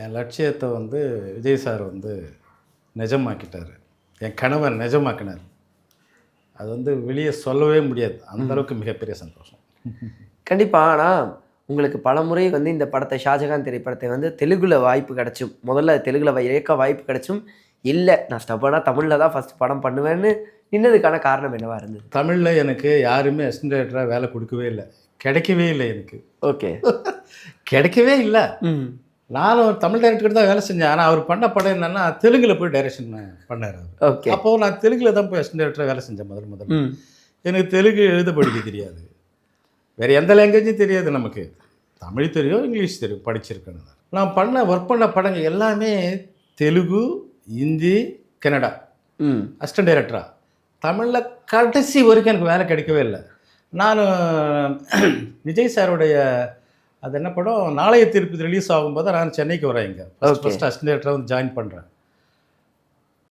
என் லட்சியத்தை வந்து விஜய் சார் வந்து நிஜமாக்கிட்டார். என் கணவர் நிஜமாக்கினார். அது வந்து வெளியே சொல்லவே முடியாது. அந்தளவுக்கு மிகப்பெரிய சந்தோஷம். கண்டிப்பாக. ஆனால் உங்களுக்கு பலமுறை வந்து இந்த படத்தை ஷாஜகான் திரைப்படத்தை வந்து தெலுங்குல வாய்ப்பு கிடச்சும், முதல்ல தெலுங்குல இயக்க வாய்ப்பு கிடச்சும், இல்லை நான் ஸ்டப்பனாக தமிழில் தான் ஃபஸ்ட் படம் பண்ணுவேன்னு நின்னதுக்கான காரணம் என்னவா இருந்தது? தமிழில் எனக்கு யாருமே அசிஸ்டன்ட் டைரக்டராக வேலை கொடுக்கவே இல்லை, கிடைக்கவே இல்லை எனக்கு. ஓகே. கிடைக்கவே இல்லை. நானும் தமிழ் டைரக்டர் தான் வேலை செஞ்சேன். ஆனால் அவர் பண்ண படம் என்னென்னா தெலுங்கில் போய் டைரக்ஷன் பண்ணார் அவர். ஓகே. அப்போது நான் தெலுங்கில் தான் போய் அசிஸ்டன்ட் டைரக்டராக வேலை செஞ்சேன் முதல்ல. எனக்கு தெலுங்கு எழுத படிக்க தெரியாது, வேறு எந்த லாங்குவேஜும் தெரியாது. நமக்கு தமிழ் தெரியும், இங்கிலீஷ் தெரியும், படிச்சிருக்கேன். நான் ஒர்க் பண்ண படங்கள் எல்லாமே தெலுங்கு, ஹிந்தி, கன்னடா. அசிஸ்டன்ட் டைரக்டராக தமிழில் கடைசி வரைக்கும் எனக்கு வேலை கிடைக்கவே இல்லை. நான் விஜய் சாருடைய அது என்ன படம் நாளைய தீர்ப்பு ரிலீஸ் ஆகும்போது நான் சென்னைக்கு வரேன். இங்கே ஃபஸ்ட் அசிஸ்டன்ட் டைரக்டராக வந்து ஜாயின் பண்ணுறேன்.